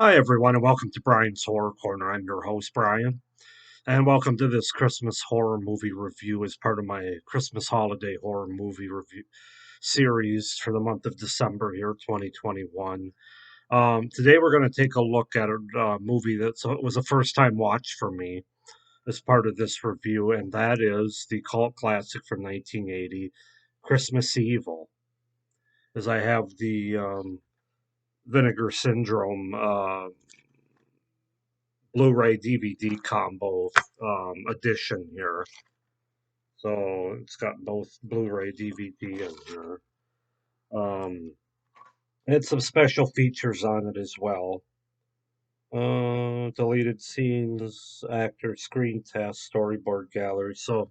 Hi, everyone, and welcome to Brian's Horror Corner. I'm your host, Brian, and welcome to this Christmas horror movie review as part of my Christmas holiday horror movie review series for the month of December here, 2021. Today, we're going to take a look at a movie that was a first time watch for me as part of this review, and that is the cult classic from 1980, Christmas Evil, as I have the Vinegar Syndrome Blu-ray DVD combo edition here. So it's got both Blu-ray DVD in here. And some special features on it as well. Deleted scenes, actor screen test, storyboard gallery. So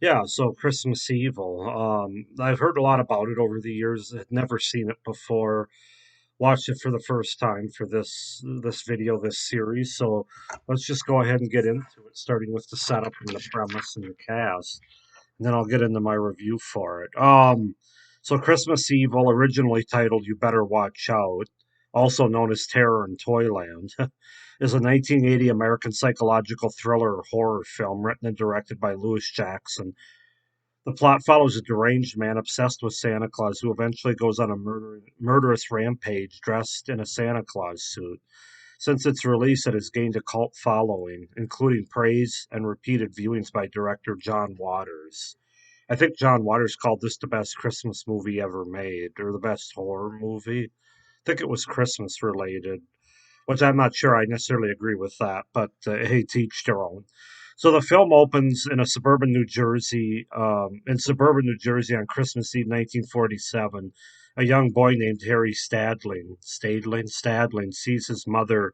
yeah, so Christmas Evil. I've heard a lot about it over the years. Had never seen it before. Watched it for the first time for this video, this series. So let's just go ahead and get into it, starting with the setup and the premise and the cast, and then I'll get into my review for it. So Christmas Evil, originally titled "You Better Watch Out," also known as Terror in Toyland, is a 1980 American psychological thriller horror film written and directed by Louis Jackson. The plot follows a deranged man obsessed with Santa Claus who eventually goes on a murderous rampage dressed in a Santa Claus suit. Since its release, it has gained a cult following, including praise and repeated viewings by director John Waters. I think John Waters called this the best Christmas movie ever made, or the best horror movie. I think it was Christmas related, which I'm not sure I necessarily agree with that, but hey, teach their own. So the film opens in suburban New Jersey on Christmas Eve, 1947. A young boy named Harry Stadling sees his mother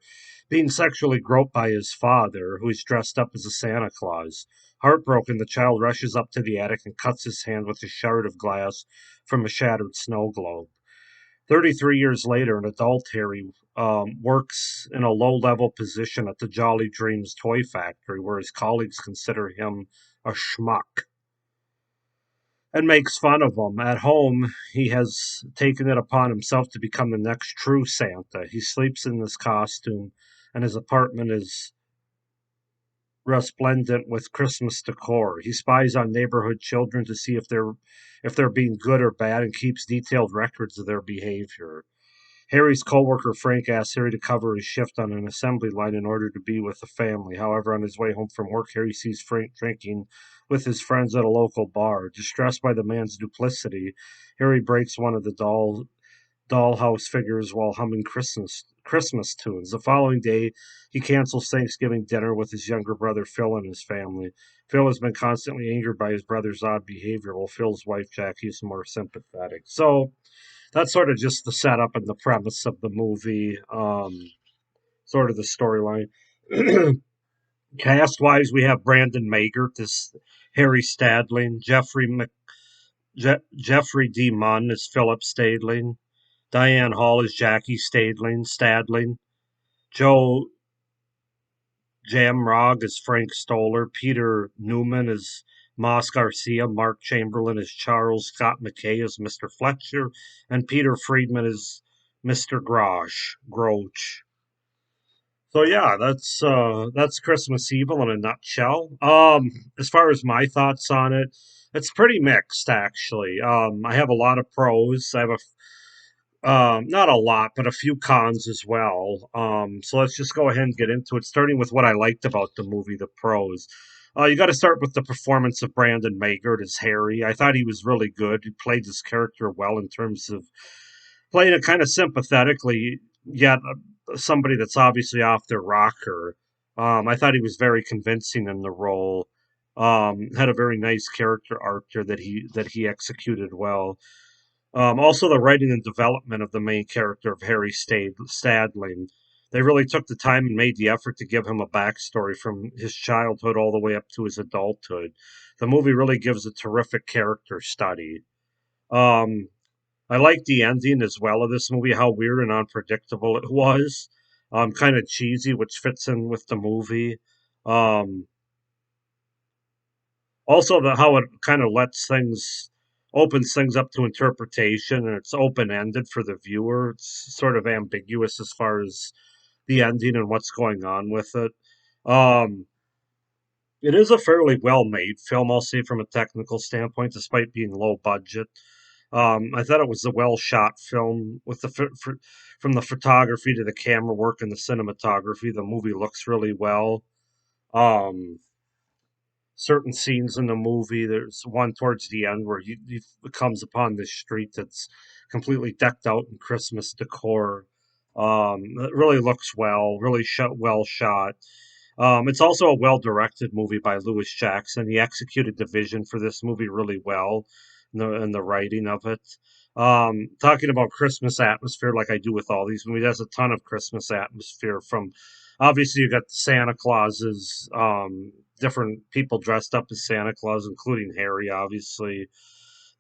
being sexually groped by his father, who is dressed up as a Santa Claus. Heartbroken, the child rushes up to the attic and cuts his hand with a shard of glass from a shattered snow globe. 33 years later, an adult Harry works in a low level position at the Jolly Dreams toy factory, where his colleagues consider him a schmuck and makes fun of him. At home, he has taken it upon himself to become the next true Santa. He sleeps in this costume, and his apartment is resplendent with Christmas decor. He spies on neighborhood children to see if they're being good or bad and keeps detailed records of their behavior. Harry's coworker Frank asks Harry to cover his shift on an assembly line in order to be with the family. However, on his way home from work, Harry sees Frank drinking with his friends at a local bar. Distressed by the man's duplicity, Harry breaks one of the dollhouse figures while humming Christmas tunes. The following day, he cancels Thanksgiving dinner with his younger brother Phil and his family. Phil has been constantly angered by his brother's odd behavior, while Phil's wife Jackie is more sympathetic. So that's sort of just the setup and the premise of the movie, sort of the storyline. Cast wise, we have Brandon Magert as Harry Stadling, Jeffrey D. Munn as Philip Stadling, Diane Hall as Jackie Stadling, Joe Jamrog as Frank Stoller, Peter Newman as Moss Garcia, Mark Chamberlain as Charles, Scott McKay as Mr. Fletcher, and Peter Friedman as Mr. Groach. So yeah, that's Christmas Evil in a nutshell. As far as my thoughts on it, it's pretty mixed actually. I have a lot of pros. I have not a lot, but a few cons as well. So let's just go ahead and get into it, starting with what I liked about the movie, the pros. You got to start with the performance of Brandon Magert as Harry. I thought he was really good. He played his character well in terms of playing it kind of sympathetically, yet somebody that's obviously off their rocker. I thought he was very convincing in the role. Had a very nice character arc there that he executed well. Also, the writing and development of the main character of Harry Stadling. They really took the time and made the effort to give him a backstory from his childhood all the way up to his adulthood. The movie really gives a terrific character study. Um, I like the ending as well of this movie, how weird and unpredictable it was. Kind of cheesy, which fits in with the movie. Um, Also, how it kind of opens things up to interpretation, and it's open ended for the viewer. It's sort of ambiguous as far as the ending and what's going on with it. Um, it is a fairly well made film, I'll say, from a technical standpoint, despite being low budget. I thought it was a well shot film with from the photography to the camera work and the cinematography. The movie looks really well. Um, Certain scenes in the movie. There's one towards the end where he comes upon this street that's completely decked out in Christmas decor. It really looks well, really well shot. It's also a well directed movie by Lewis Jackson. He executed the vision for this movie really well in the writing of it. Talking about Christmas atmosphere, like I do with all these movies, there's a ton of Christmas atmosphere from obviously you got the Santa Clauses, different people dressed up as Santa Claus, including Harry, obviously.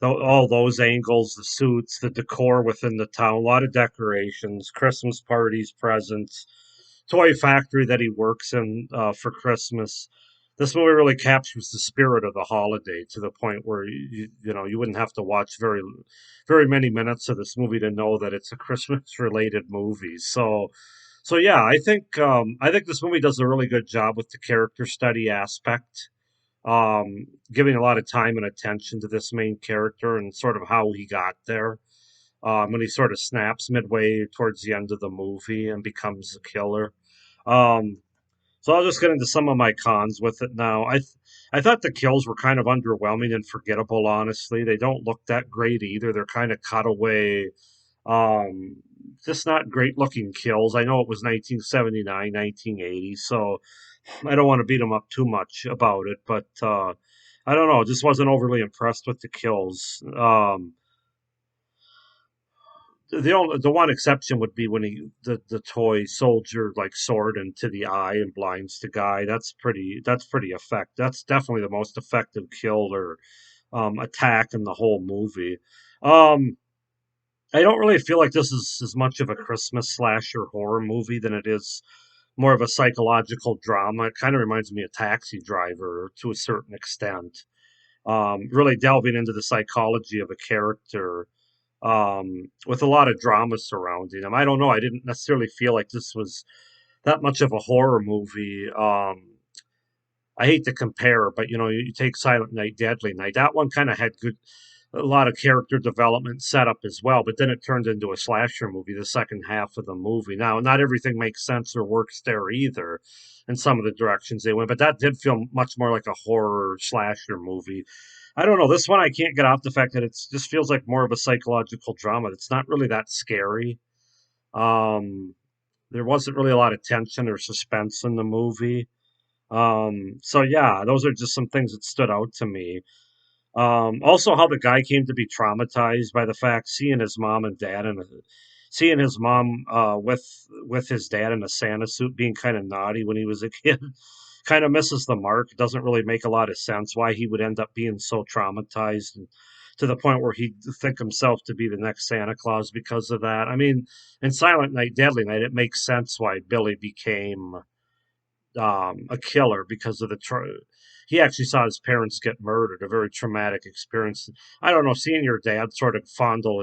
All those angles, the suits, the decor within the town, a lot of decorations, Christmas parties, presents, toy factory that he works in for Christmas. This movie really captures the spirit of the holiday to the point where you wouldn't have to watch very many minutes of this movie to know that it's a Christmas related movie. So yeah, I think this movie does a really good job with the character study aspect, giving a lot of time and attention to this main character and sort of how he got there. When he sort of snaps midway towards the end of the movie and becomes a killer. Um, so I'll just get into some of my cons with it now. I thought the kills were kind of underwhelming and forgettable. Honestly, they don't look that great either. They're kind of cutaway, um, just not great looking kills. I know it was 1979, 1980, so I don't want to beat them up too much about it, but I don't know. Just wasn't overly impressed with the kills. The one exception would be when the toy soldier like sword into the eye and blinds the guy. That's pretty effective. That's definitely the most effective kill or attack in the whole movie. Um, I don't really feel like this is as much of a Christmas slasher horror movie than it is more of a psychological drama. It kind of reminds me of Taxi Driver to a certain extent. Really delving into the psychology of a character with a lot of drama surrounding him. I don't know. I didn't necessarily feel like this was that much of a horror movie. I hate to compare, but you take Silent Night, Deadly Night. That one kind of had a lot of character development set up as well, but then it turned into a slasher movie, the second half of the movie. Now, not everything makes sense or works there either in some of the directions they went, but that did feel much more like a horror slasher movie. I don't know. This one, I can't get off the fact that it just feels like more of a psychological drama. It's not really that scary. Um, there wasn't really a lot of tension or suspense in the movie. So yeah, those are just some things that stood out to me. Also, how the guy came to be traumatized by the fact seeing his mom and dad and seeing his mom with his dad in a Santa suit being kind of naughty when he was a kid kind of misses the mark. It doesn't really make a lot of sense why he would end up being so traumatized and to the point where he'd think himself to be the next Santa Claus because of that. I mean, in Silent Night, Deadly Night, it makes sense why Billy became a killer because of he actually saw his parents get murdered, a very traumatic experience. I don't know, seeing your dad sort of fondle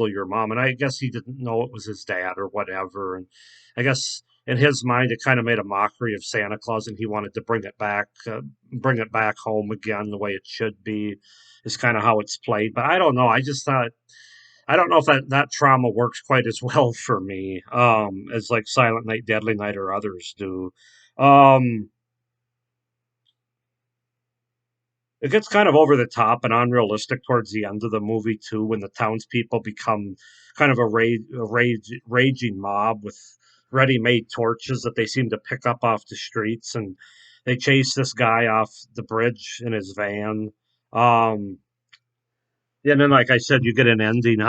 your mom, and I guess he didn't know it was his dad or whatever, and I guess in his mind it kind of made a mockery of Santa Claus, and he wanted to bring it back home again the way it should be, is kind of how it's played. But I don't know, I don't know if that trauma works quite as well for me as like Silent Night, Deadly Night, or others do. Um, it gets kind of over the top and unrealistic towards the end of the movie too, when the townspeople become kind of raging mob with ready-made torches that they seem to pick up off the streets, and they chase this guy off the bridge in his van. Um, Yeah, and then, like I said, you get an ending.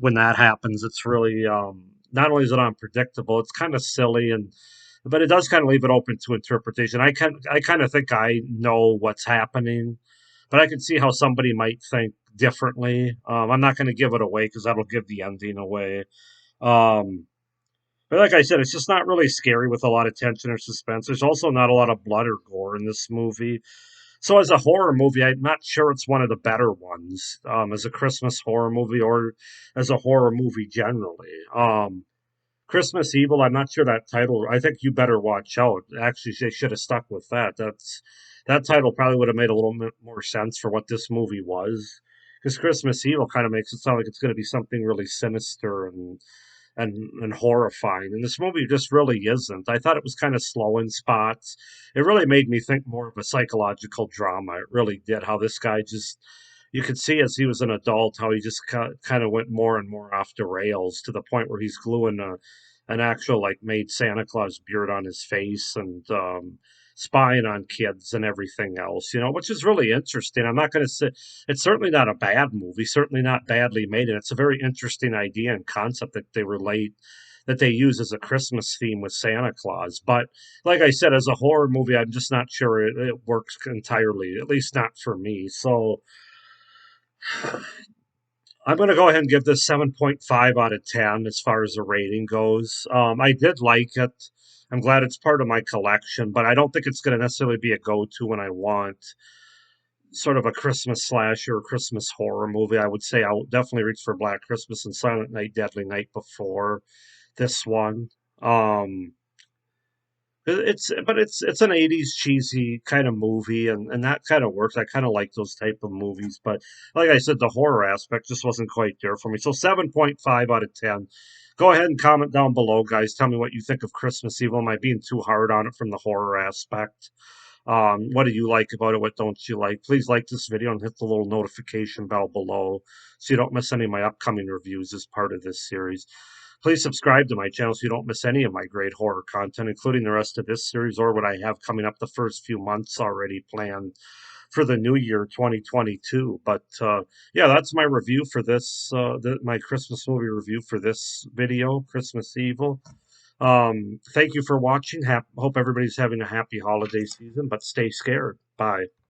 When that happens, it's really not only is it unpredictable, it's kind of silly, and but it does kind of leave it open to interpretation. I kind of think I know what's happening, but I can see how somebody might think differently. I'm not going to give it away because that'll give the ending away. Um, but like I said, it's just not really scary with a lot of tension or suspense. There's also not a lot of blood or gore in this movie. So as a horror movie, I'm not sure it's one of the better ones as a Christmas horror movie or as a horror movie generally. Christmas Evil. I'm not sure that title. I think You Better Watch Out. Actually, they should have stuck with that. That title probably would have made a little bit more sense for what this movie was. Because Christmas Evil kind of makes it sound like it's going to be something really sinister and horrifying. And this movie just really isn't. I thought it was kind of slow in spots. It really made me think more of a psychological drama. It really did. How this guy just, you could see as he was an adult, how he just kind of went more and more off the rails to the point where he's gluing an actual like made Santa Claus beard on his face and spying on kids and everything else, which is really interesting. I'm not going to say it's certainly not a bad movie, certainly not badly made, and it's a very interesting idea and concept that they use as a Christmas theme with Santa Claus. But like I said, as a horror movie, I'm just not sure it works entirely, at least not for me. So I'm going to go ahead and give this 7.5 out of 10 as far as the rating goes. I did like it. I'm glad it's part of my collection, but I don't think it's going to necessarily be a go to when I want sort of a Christmas slasher or Christmas horror movie. I would say I would definitely reach for Black Christmas and Silent Night, Deadly Night before this one. Um, it's an '80s cheesy kind of movie, and that kind of works. I kind of like those type of movies, but like I said, the horror aspect just wasn't quite there for me. So 7.5 out of 10. Go ahead and comment down below, guys. Tell me what you think of Christmas Evil. Am I being too hard on it from the horror aspect? What do you like about it? What don't you like? Please like this video and hit the little notification bell below so you don't miss any of my upcoming reviews as part of this series. Please subscribe to my channel so you don't miss any of my great horror content, including the rest of this series or what I have coming up the first few months already planned for the new year 2022. But yeah, that's my review for this, my Christmas movie review for this video, Christmas Evil. Thank you for watching. Hope everybody's having a happy holiday season, but stay scared. Bye.